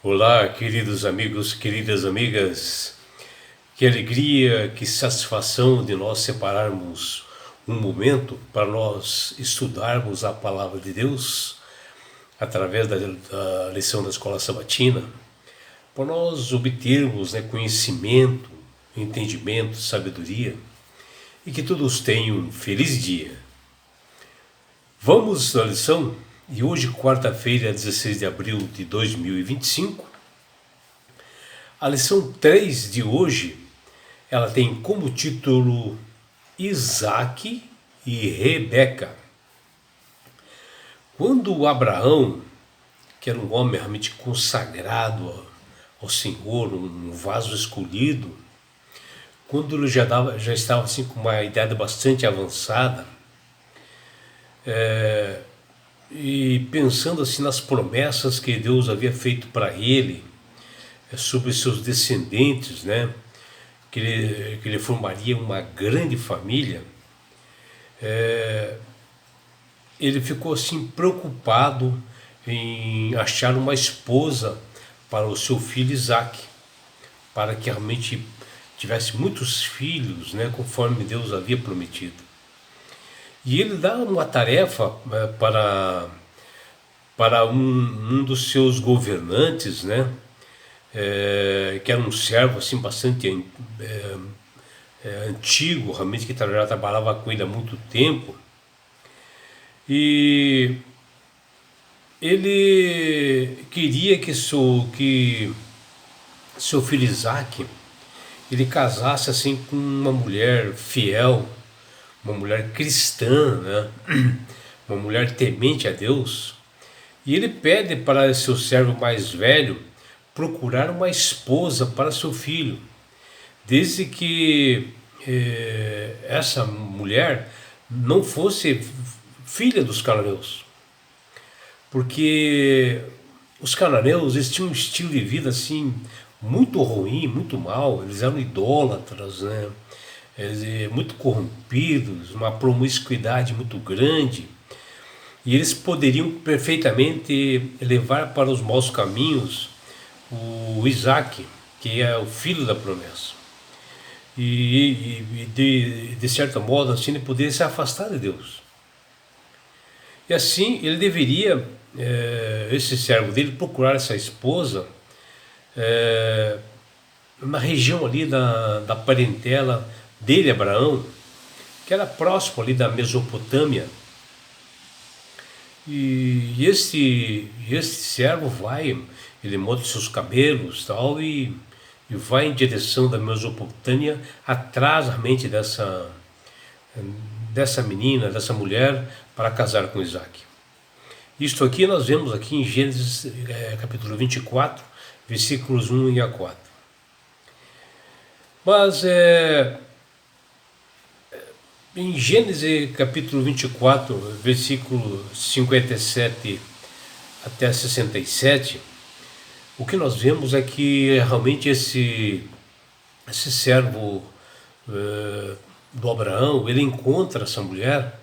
Olá, queridos amigos, queridas amigas. Que alegria, que satisfação de nós separarmos um momento para nós estudarmos a palavra de Deus através da lição da escola sabatina, para nós obtermos conhecimento, entendimento, sabedoria e que todos tenham um feliz dia. Vamos na lição? E hoje, quarta-feira, 16 de abril de 2025, a lição 3 de hoje, ela tem como título Isaac e Rebeca. Quando Abraão, que era um homem realmente consagrado ao Senhor, um vaso escolhido, quando ele já estava assim, com uma idade bastante avançada, e pensando assim nas promessas que Deus havia feito para ele, sobre seus descendentes, né? Que ele formaria uma grande família, ele ficou assim preocupado em achar uma esposa para o seu filho Isaac, para que realmente tivesse muitos filhos, né, conforme Deus havia prometido. E ele dá uma tarefa para um dos seus governantes, né, que era um servo assim bastante antigo, realmente que já trabalhava com ele há muito tempo, e ele queria que seu filho Isaac ele casasse assim com uma mulher fiel, uma mulher cristã, né? Uma mulher temente a Deus. E ele pede para seu servo mais velho procurar uma esposa para seu filho, desde que essa mulher não fosse filha dos cananeus, porque os cananeus eles tinham um estilo de vida assim muito ruim, muito mal. Eles eram idólatras, né? Muito corrompidos, uma promiscuidade muito grande, e eles poderiam perfeitamente levar para os maus caminhos o Isaac, que é o filho da promessa. E de certo modo assim ele poderia se afastar de Deus. E assim ele deveria, esse servo dele, procurar essa esposa na região ali da parentela dele, Abraão, que era próximo ali da Mesopotâmia. E este servo vai, ele molha seus cabelos tal, e vai em direção da Mesopotâmia, atrás realmente dessa menina, dessa mulher, para casar com Isaac. Isto aqui nós vemos aqui em Gênesis capítulo 24, versículos 1 e a 4. Mas em Gênesis capítulo 24, versículo 57 até 67, o que nós vemos é que realmente esse servo do Abraão, ele encontra essa mulher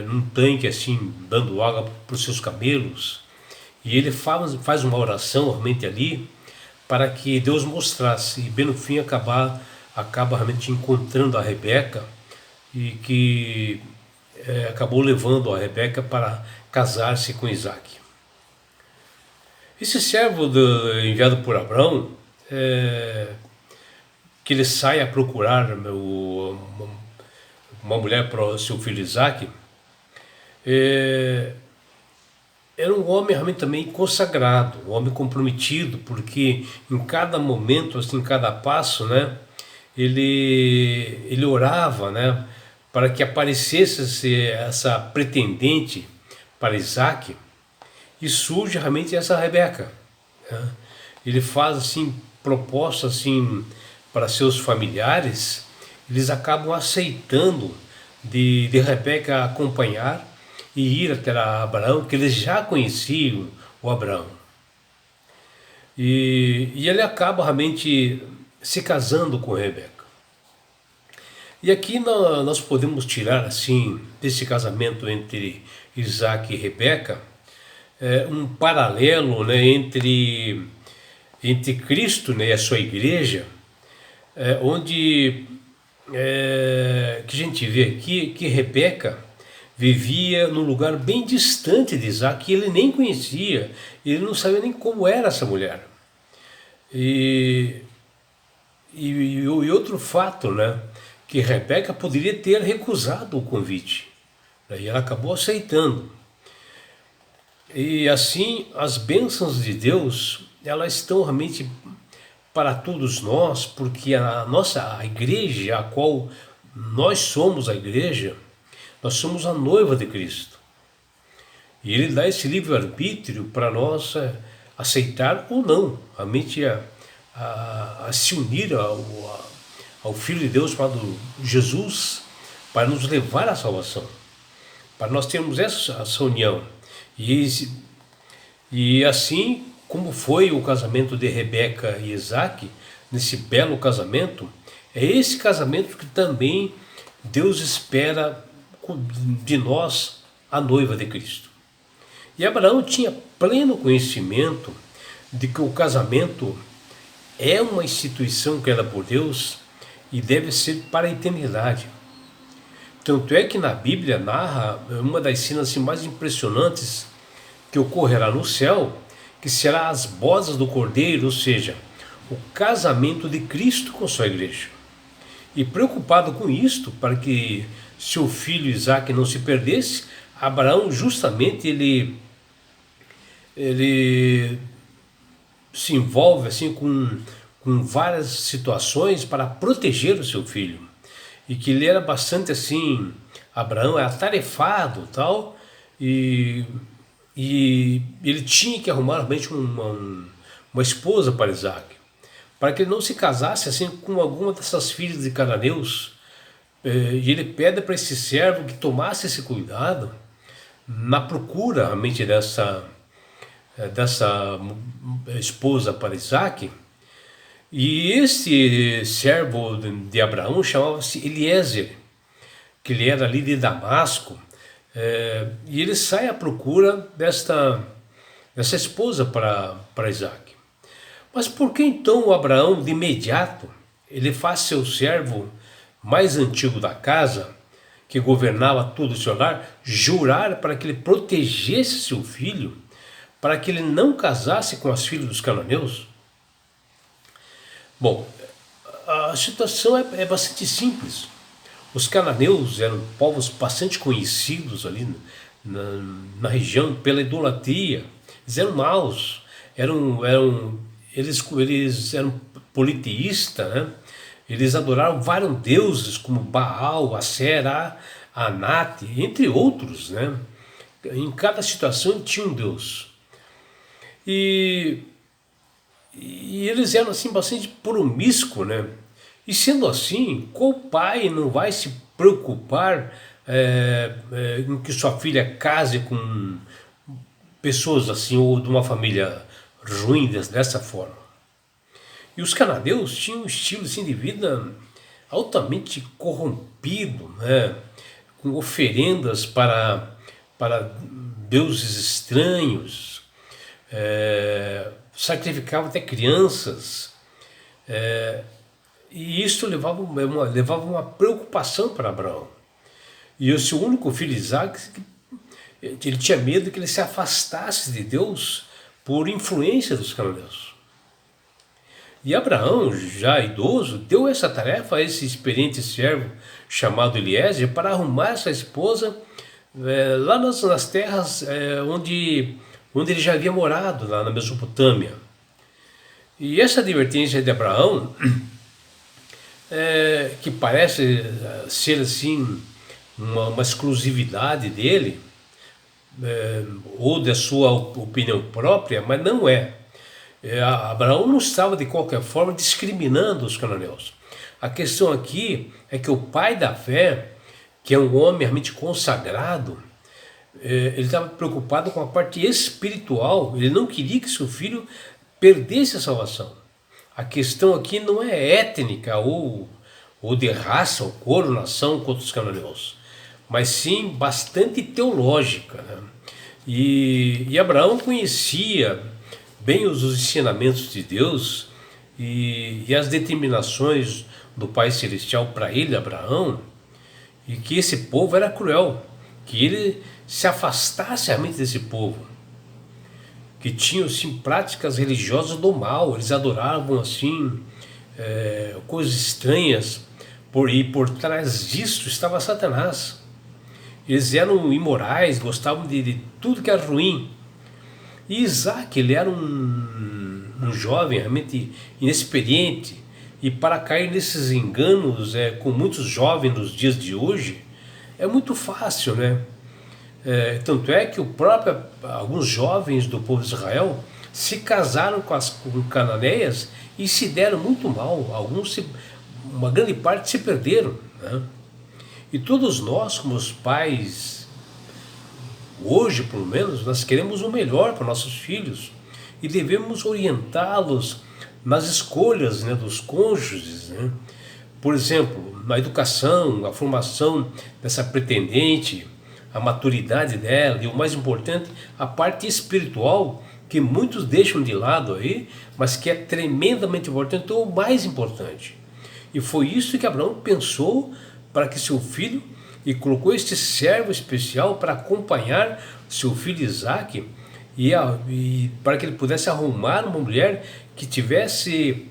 num tanque assim, dando água para os seus camelos, e ele faz uma oração realmente ali, para que Deus mostrasse, e bem no fim acaba realmente encontrando a Rebeca, e que acabou levando a Rebeca para casar-se com Isaac. Esse servo enviado por Abraão, que ele sai a procurar uma mulher para o seu filho Isaac, era um homem realmente também consagrado, um homem comprometido, porque em cada momento, assim, em cada passo, né, ele orava, né, para que aparecesse essa pretendente para Isaac, e surge realmente essa Rebeca, né? Ele faz assim propostas assim para seus familiares, eles acabam aceitando de Rebeca acompanhar e ir até Abraão, que eles já conheciam o Abraão. E ele acaba realmente se casando com Rebeca. E aqui nós podemos tirar assim desse casamento entre Isaac e Rebeca um paralelo, né, entre Cristo, né, e a sua igreja, onde que a gente vê aqui que Rebeca vivia num lugar bem distante de Isaac, que ele nem conhecia, ele não sabia nem como era essa mulher. E, e outro fato, né, que Rebeca poderia ter recusado o convite, né, e ela acabou aceitando. E assim, as bênçãos de Deus, elas estão realmente para todos nós, porque a igreja, a qual nós somos a igreja, nós somos a noiva de Cristo. E Ele dá esse livre-arbítrio para nós aceitar ou não, realmente a se unir ao Filho de Deus chamado Jesus, para nos levar à salvação, para nós termos essa união. E assim como foi o casamento de Rebeca e Isaac, nesse belo casamento, é esse casamento que também Deus espera de nós, a noiva de Cristo. E Abraão tinha pleno conhecimento de que o casamento é uma instituição criada por Deus e deve ser para a eternidade. Tanto é que na Bíblia narra uma das cenas assim, mais impressionantes que ocorrerá no céu, que será as bodas do Cordeiro, ou seja, o casamento de Cristo com sua igreja. E preocupado com isto, para que seu filho Isaac não se perdesse, Abraão justamente ele se envolve assim com várias situações para proteger o seu filho. E que ele era bastante assim, Abraão é atarefado tal, e ele tinha que arrumar realmente uma esposa para Isaac, para que ele não se casasse assim com alguma dessas filhas de cananeus. E ele pede para esse servo que tomasse esse cuidado na procura realmente dessa esposa para Isaac. E esse servo de Abraão chamava-se Eliezer, que ele era ali de Damasco, e ele sai à procura dessa esposa para Isaac. Mas por que então o Abraão de imediato ele faz seu servo mais antigo da casa, que governava todo o seu lar, jurar para que ele protegesse seu filho, para que ele não casasse com as filhas dos cananeus? Bom, a situação é bastante simples. Os cananeus eram povos bastante conhecidos ali na região pela idolatria. Eles eram maus, eles eram politeístas, né? Eles adoravam vários deuses como Baal, Asera, Anat, entre outros, né? Em cada situação tinha um deus. E eles eram assim bastante promíscuos, né? E sendo assim, qual pai não vai se preocupar em que sua filha case com pessoas assim, ou de uma família ruim dessa forma? E os cananeus tinham um estilo assim, de vida altamente corrompido, né? Com oferendas para deuses estranhos, sacrificavam até crianças, e isso levava uma preocupação para Abraão. E o seu único filho Isaac, ele tinha medo que ele se afastasse de Deus por influência dos cananeus. E Abraão, já idoso, deu essa tarefa a esse experiente servo chamado Eliezer para arrumar essa esposa lá nas terras onde ele já havia morado, lá na Mesopotâmia. E essa advertência de Abraão, que parece ser assim uma exclusividade dele, ou da sua opinião própria, mas não é. Abraão não estava de qualquer forma discriminando os cananeus. A questão aqui é que o pai da fé, que é um homem realmente consagrado, ele estava preocupado com a parte espiritual. Ele não queria que seu filho perdesse a salvação. A questão aqui não é étnica ou de raça, ou cor, nação contra os cananeus, mas sim bastante teológica, né? E Abraão conhecia bem os ensinamentos de Deus e as determinações do Pai Celestial para ele, Abraão, e que esse povo era cruel, que ele se afastasse realmente desse povo, que tinham assim, práticas religiosas do mal, eles adoravam assim coisas estranhas, e por trás disso estava Satanás. Eles eram imorais, gostavam de tudo que era ruim. E Isaac, ele era um jovem realmente inexperiente, e para cair nesses enganos com muitos jovens nos dias de hoje, é muito fácil, né? Tanto é que alguns jovens do povo de Israel se casaram com cananeias e se deram muito mal. Uma grande parte se perderam, né? E todos nós, como os pais, hoje pelo menos, nós queremos o melhor para nossos filhos e devemos orientá-los nas escolhas, né, dos cônjuges, né? Por exemplo, na educação, a formação dessa pretendente, a maturidade dela e, o mais importante, a parte espiritual, que muitos deixam de lado aí, mas que é tremendamente importante, ou o mais importante. E foi isso que Abraão pensou para que seu filho, e colocou este servo especial para acompanhar seu filho Isaque, e para que ele pudesse arrumar uma mulher que tivesse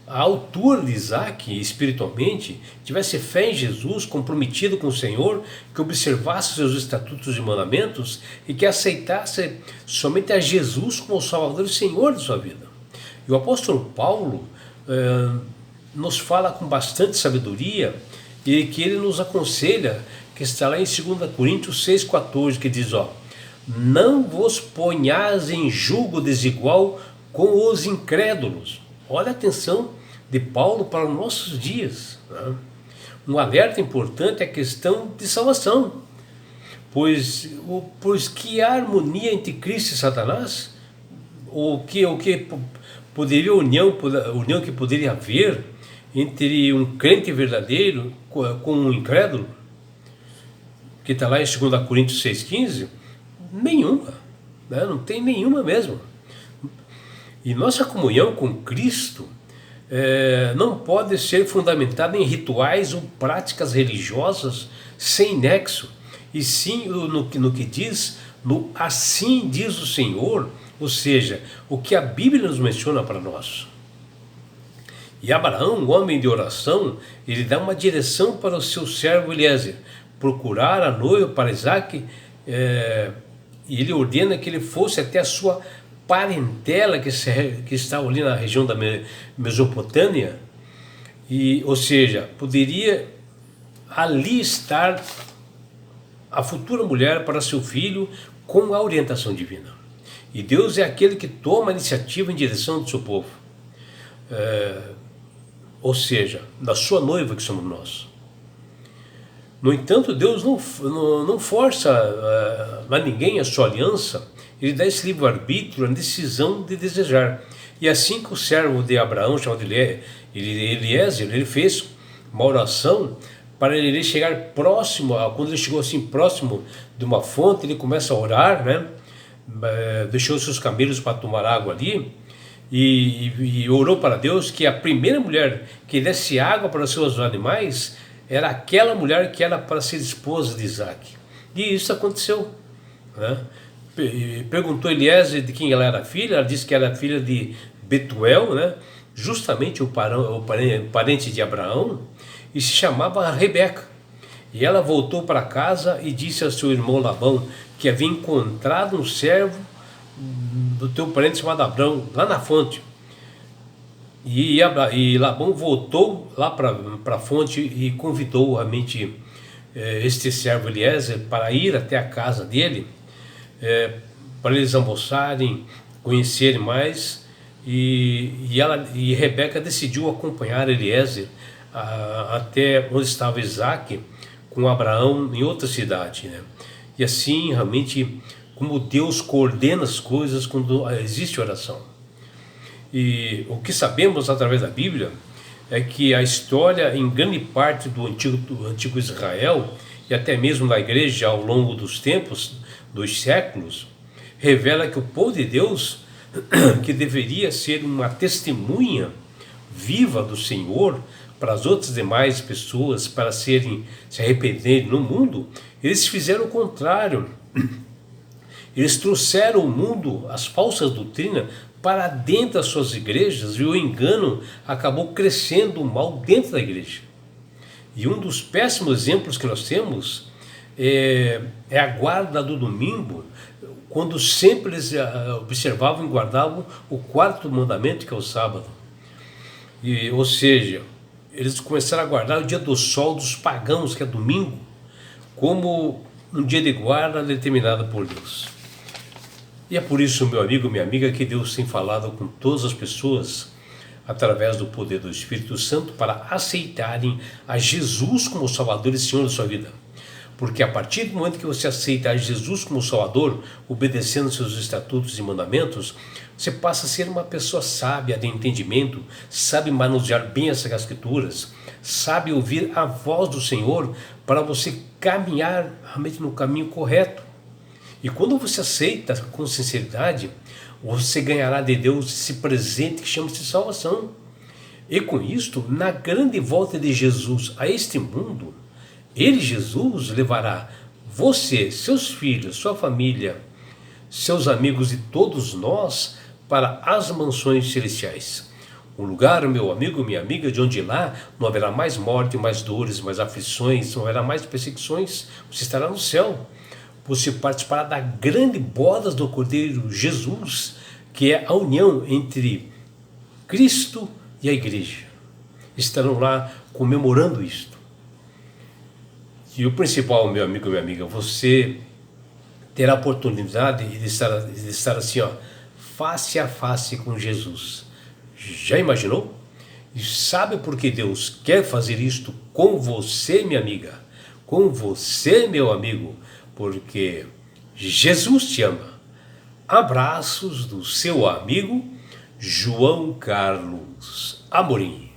a altura de Isaque espiritualmente, tivesse fé em Jesus, comprometido com o Senhor, que observasse seus estatutos e mandamentos e que aceitasse somente a Jesus como o Salvador e Senhor de sua vida. E o apóstolo Paulo nos fala com bastante sabedoria, e que ele nos aconselha, que está lá em 2 Coríntios 6,14, que diz, não vos ponhais em julgo desigual com os incrédulos. Olha a atenção de Paulo para os nossos dias, né? Um alerta importante é a questão de salvação, pois que há harmonia entre Cristo e Satanás, o que poderia união que poderia haver entre um crente verdadeiro com um incrédulo, que está lá em 2 Coríntios 6,15, nenhuma, né? Não tem nenhuma mesmo. E nossa comunhão com Cristo não pode ser fundamentada em rituais ou práticas religiosas sem nexo, e sim no que diz, no assim diz o Senhor, ou seja, o que a Bíblia nos menciona para nós. E Abraão, um homem de oração, ele dá uma direção para o seu servo Eliezer, procurar a noiva para Isaque, e ele ordena que ele fosse até a sua parentela que está ali na região da Mesopotâmia, ou seja, poderia ali estar a futura mulher para seu filho com a orientação divina. E Deus é aquele que toma a iniciativa em direção do seu povo. Ou seja, da sua noiva que somos nós. No entanto, Deus não força a ninguém a sua aliança, ele dá esse livre-arbítrio, a decisão de desejar. E assim que o servo de Abraão, chamado Eliezer, ele fez uma oração para ele chegar próximo, quando ele chegou assim próximo de uma fonte, ele começa a orar, né? Deixou seus camelos para tomar água ali, e orou para Deus que a primeira mulher que desse água para os seus animais era aquela mulher que era para ser esposa de Isaque. E isso aconteceu, né? Perguntou Eliezer de quem ela era filha, ela disse que era filha de Betuel, né? Justamente o parente de Abraão, e se chamava Rebeca. E ela voltou para casa e disse ao seu irmão Labão que havia encontrado um servo do teu parente chamado Abraão, lá na fonte. E Labão voltou lá para a fonte e convidou realmente este servo Eliezer para ir até a casa dele, para eles almoçarem, conhecerem mais, e Rebeca decidiu acompanhar Eliezer até onde estava Isaque com Abraão em outra cidade, né? E assim realmente como Deus coordena as coisas quando existe oração. E o que sabemos através da Bíblia é que a história em grande parte do antigo Israel e até mesmo da igreja ao longo dos tempos dos séculos, revela que o povo de Deus, que deveria ser uma testemunha viva do Senhor para as outras demais pessoas, para se arrependerem no mundo, eles fizeram o contrário. Eles trouxeram o mundo, as falsas doutrinas, para dentro das suas igrejas, e o engano acabou crescendo o mal dentro da igreja. E um dos péssimos exemplos que nós temos é a guarda do domingo, quando sempre eles observavam e guardavam o quarto mandamento, que é o sábado. Ou seja, eles começaram a guardar o dia do sol dos pagãos, que é domingo, como um dia de guarda determinado por Deus. E é por isso, meu amigo, minha amiga, que Deus tem falado com todas as pessoas através do poder do Espírito Santo para aceitarem a Jesus como Salvador e Senhor da sua vida. Porque a partir do momento que você aceita a Jesus como Salvador, obedecendo seus estatutos e mandamentos, você passa a ser uma pessoa sábia, de entendimento, sabe manusear bem as Escrituras, sabe ouvir a voz do Senhor para você caminhar realmente no caminho correto. E quando você aceita com sinceridade, você ganhará de Deus esse presente que chama-se salvação. E com isto, na grande volta de Jesus a este mundo, Ele, Jesus, levará você, seus filhos, sua família, seus amigos e todos nós para as mansões celestiais. Um lugar, meu amigo, minha amiga, de onde lá não haverá mais morte, mais dores, mais aflições, não haverá mais perseguições, você estará no céu. Você participará da grande boda do Cordeiro Jesus, que é a união entre Cristo e a igreja. Estarão lá comemorando isto. E o principal, meu amigo, minha amiga, você terá a oportunidade de estar assim, face a face com Jesus. Já imaginou? E sabe por que Deus quer fazer isto com você, minha amiga? Com você, meu amigo? Porque Jesus te ama. Abraços do seu amigo João Carlos Amorim.